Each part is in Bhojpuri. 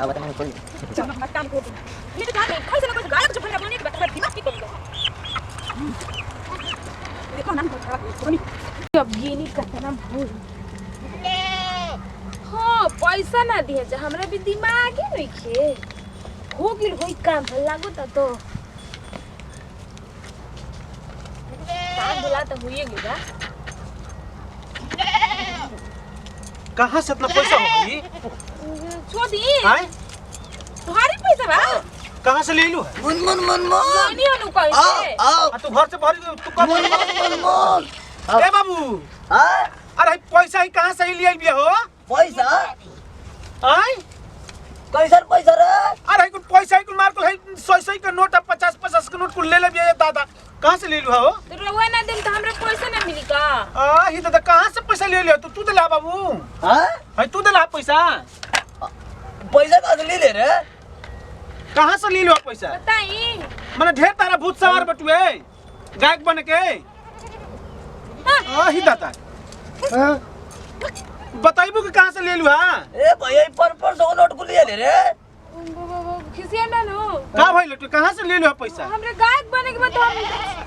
अब बता मैं कोई चल मत काम कर ये तो जाने खाई से ना कुछ गायब जो फंडा बोलने के बाद फिर दिमाग की करूंगा देखो नाम को खराब सुनी अब ये नहीं करता ना भूल हां पैसा ना दिए जे हमरा भी दिमाग ही नहीं खे हो गेल होई काम लागो त तो काम बुला तो हुई गेला कहां से इतना पैसा होई छोड़ दी हां तुम्हारी पैसा बा कहां से ले लू मन नहीं अनु कैसे तू घर से भर तू कब ए बाबू हां अरे पैसा ही कहां से ले लिया हो पैसा हां कैसा पैसा रे अरे कुछ पैसा ही कुछ मार को है 100 का नोट 50 का नोट को ले ले बिया दादा कहां से ले लू हो तो रहुआ ना देम तो हमरा पैसा ना मिली का ही दादा कहां से पैसा ले लिया तू दे ला बाबू हां है तू दे ला पैसा पैसा कहां से ले रे कहां से ले लियो पैसा बताई माने ढेर तारा भूत सवार बटुए गायक बन के ही दादा बताइबू कि कहां से ले लू हां ए भैया पर 100 नोट को ले रे खिसिया ना नो का भइल तू कहां से ले लू पैसा हमरे गायक बने के बाद हम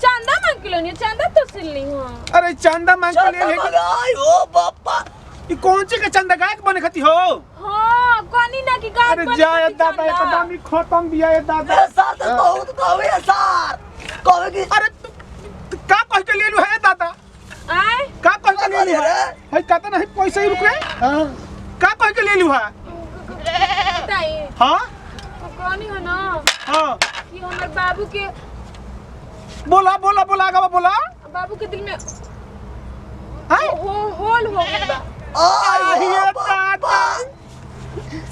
चांदा मांग के लेनी चांदा तो सिल ली हूं अरे चंदा मांग के ले ले आई ओ बापा ई कौन सी के चंदा गायक बने खती हो हां कोनी ना की गायक अरे जाए दादा एकदम ही खत्म दिया है दादा साथ बहुत कहवे सार कहवे की अरे तू का कह के ले लू है दादा आय का कह के ले लू है कहता नहीं पैसा ही रुक रे हां का कह के ले लू है बताई हां कोनी हो ना हां कि हमर बाबू के बोला बोला बोला आगा बोला बाबू के दिल में हां होल हो गया बा ये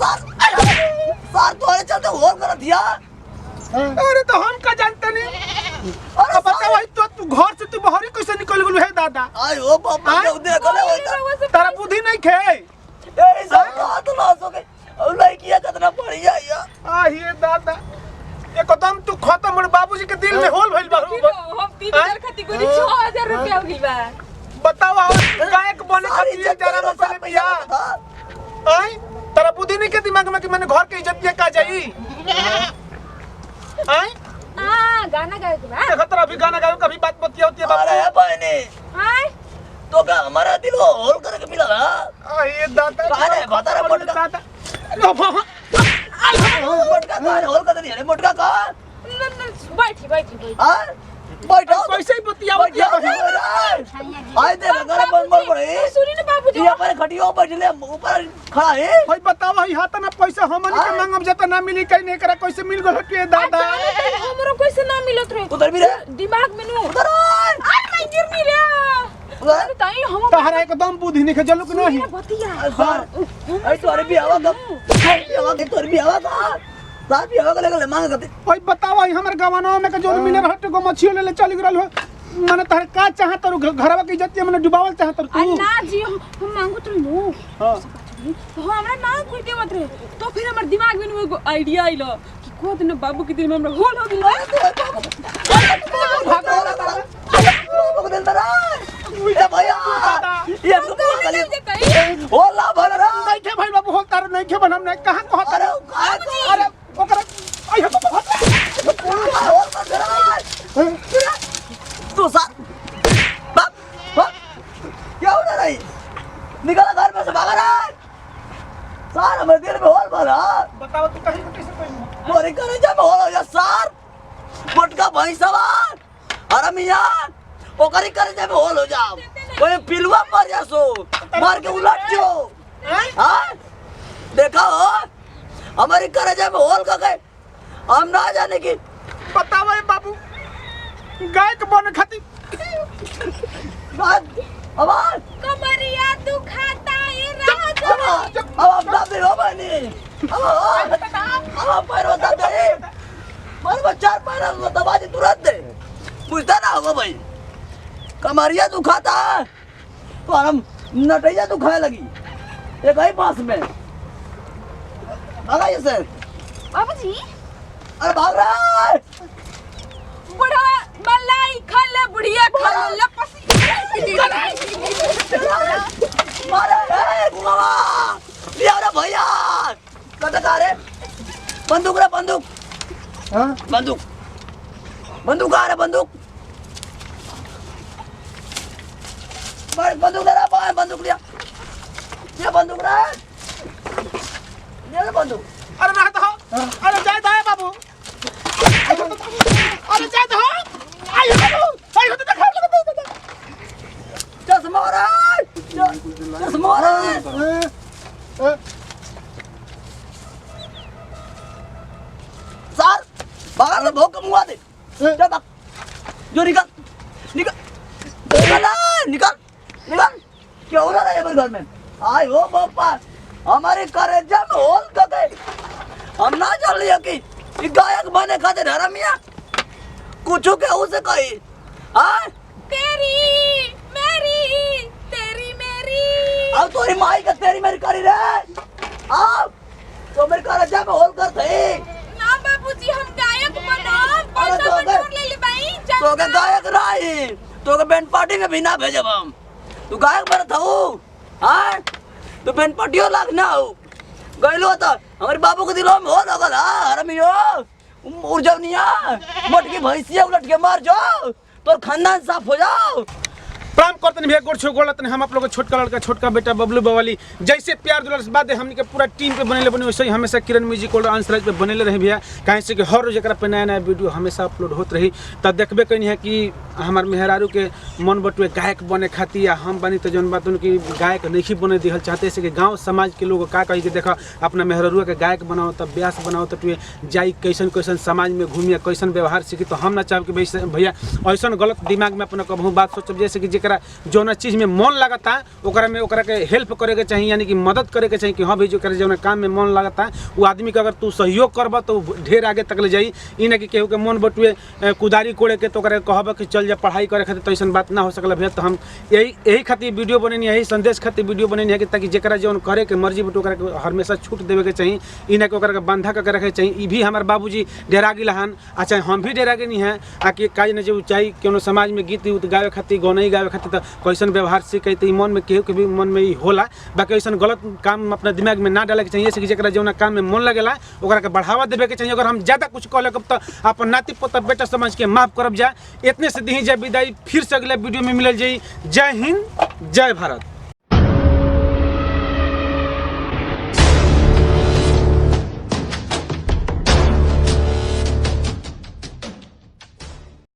दादा सार तोरे चलते होल कर दिया अरे तो हम का जानते नहीं अरे बता भाई तू घर से तू बाहर कैसे निकल गेलू है दादा आई ओ बापा के देख ले तारा बुद्धि नहीं खे ए सब बात ना सके और लड़कियां कितना पड़ी है या ये दादा एकदम तू खत्म मोर बाबूजी के दिल में होल भइल बा हम 3000 खती को 6000 रुपया हो गई बा बताओ गायक बने खातिर जरा मसले पिया आई तारा बुद्धि नहीं के दिमाग में कि मैंने घर के इज्जत का जाई आई गाना गाए के बा देखो तेरा अभी गाना गाओ कभी बात बतिया होती है बाबू अरे बहनी हाय तो क्या हमारा दिल होल करके मिला ना ये दादा काहे बता रहा मोटका दादा मोटका काहे होल कर दिया रे मोटका का बैठी हां बैठो कैसे ही बतिया आए दे घर बंद मर पड़े सुनी ना बाबूजी ये पर खटियो बैठले ऊपर खड़ा है भाई बताओ ही हाथ ना पैसा हमनी के मांगब जता ना मिली कहीं नहीं करा कैसे मिल गल के दादा हमरो कैसे ना मिलत रे उधर भी रे दिमाग में नु उधर अरे मैं गिरनी रे अरे ताई हम तहरा एकदम बुद्धि नहीं खजलू कि नहीं बतिया आई तोरे भी आवा कब तोरे भी आवा का साथ भी आवा लगे मांग करते भाई बताओ ही हमर गवाना में के जोन मिले रहत को मछियो ले चल गरल हो माने तहर का चाहत रु घरवा की इज्जत माने डुबावल चाहत रु तू ना जी हम मांगत रही नु हां तो हमरा ना कोई देवत रे तो फिर हमर दिमाग में एगो आईडिया आइलो कि को दिन बाबू के दिल में हमरा होल हो गेल भैया ये तो होला भला नहीं के भाई बाबू होल तार नहीं के बनम नहीं कहां कहत अरे अरे ओकरा आई हो तू सा बाप क्या हो रहा है निकल घर में से भाग रहा है सार हमारे दिल में होल भरा बताओ तू कहीं कैसे कोई मोरे करे जब होल हो जा सार मोटका भैंसवा अरे मियां ओकरी करे जब होल हो जाओ कोई पिलवा मर जा सो मार के उलट जो हां देखा हो हमारी करे जब होल का गए हम ना जाने की बताओ बाबू गायक बन खातिर आवाज कमरिया तू खाता है राजा अब दादी हो बनी अब पैर बता दे पर चार पैर दबा दे तुरंत दे पूछता ना होगा भाई कमरिया दुखाता तो हम नटैया दुखाए लगी एक ही पास में भागा ये सर बाबूजी अरे भाग रहा है बड़ा मलाई खा ले बुढ़िया खा ले लपसी मारे रे गुमावा लिया रे भैया कटका रे बंदूक रे बंदूक हां बंदूक बंदूक आ रहा बंदूक बंदूक ले रहा बंदूक लिया ये बंदूक रहा ये बंदूक अरे रहता हो अरे जाए तो है बाबू अरे जाए तो हो आई हो तो देखा चश्मा रहा चश्मा रहा सर बाहर से भोग मुआ दे चल भाग जो निकल निकल निकल निकल निकल क्या हो रहा है मेरे घर में आए हो पापा हमारे करेजा में होल कर गए हम ना चल लिया कि गायक बने खाते हरामिया कुछ के उसे कही हाँ तेरी मेरी तेरी मेरी अब तोरी माई का तेरी मेरी करी रे अब तो मेरे करेजा में होल कर थे ना बाबूजी हम गायक बनो पैसा बटोर ले ले भाई तो के गायक राई तो के बैंड पार्टी में भी ना भेजब हम तू गायक बन था हाँ तो बैंड पार्टियों लाग ना हो गइलो तो हमारे बाबू के दिलों में हो लगल हरमियो उड़ जाओ निया मोटकी भैंसिया उलट के मार जाओ तो खानदान साफ हो जाओ प्रणाम करते हैं भैया गोड़ छो गोड़ हम आप लोग का छोटका लड़का छोटका बेटा बबलू बवाली जैसे प्यार दुलार से बात है हमने के पूरा टीम पे बने वैसे ही हमेशा किरण म्यूजिक और अंशराज पे बने रहे भैया कहीं से कि हर रोज एक पे नया नया वीडियो हमेशा अपलोड होत रही तब देखबे कहीं है कि हमार मेहरारू के मन बटुए गायक बने खाती या हम बनी तो जौन बात उनकी गायक नहीं बने दिहल चाहते से कि गाँव समाज के लोग का कही कि देखा अपना मेहरारू के गायक बनाओ तब ब्यास बनाओ तो जाई कैसन कैसन समाज में घूमिए कैसन व्यवहार सीखी तो हम ना चाहब कि भैया ऐसा गलत दिमाग में अपना कबहू बात सोचब जैसे कि जरा जौन चीज़ में मन लगता ओकरा में ओकरा के हेल्प करे के चाहिए यानी कि मदद करे के चाहिए कि हाँ भाई जो करे जौन काम में मन लगता वो आदमी के अगर तू सहयोग करब तो ढेर आगे तक ले जाई ई ना कि केहू के मन बटुए कुदारी कोड़े के तो ओकरा कहब कि चल जा पढ़ाई करे खातिर तो ऐसा बात ना हो सकल भैया तो हम यही खातिर वीडियो बनेनी यही संदेश खातिर वीडियो बनेनी है कि ताकि जरा जौन करे के मर्जी बटू ओकरा के हमेशा छूट देवे के चाहिए ई ना कि ओकरा के बंधा करके रखे चाहिए ई भी हमारे बाबूजी डेरा गिल हन अच्छा हम भी डेरा गेनी है आकि काज न जो चाहिए कोनो समाज में गीत उत गावे खातिर गौनई गावे खातिर तो कैसन व्यवहार सीखे तो मन में केहू के भी मन में ही होला बाकी ऐसा गलत काम अपना दिमाग में ना डाले के चाहिए कि जरा जौन काम में मन लगेला ओकरा के बढ़ावा देवे के चाहिए अगर हम ज़्यादा कुछ कह लेब तो अपन नाती पोता बेटा समझ के माफ करब जा इतने से दी जाए विदाई फिर से अगले वीडियो में मिलल जाई जय हिंद जय भारत।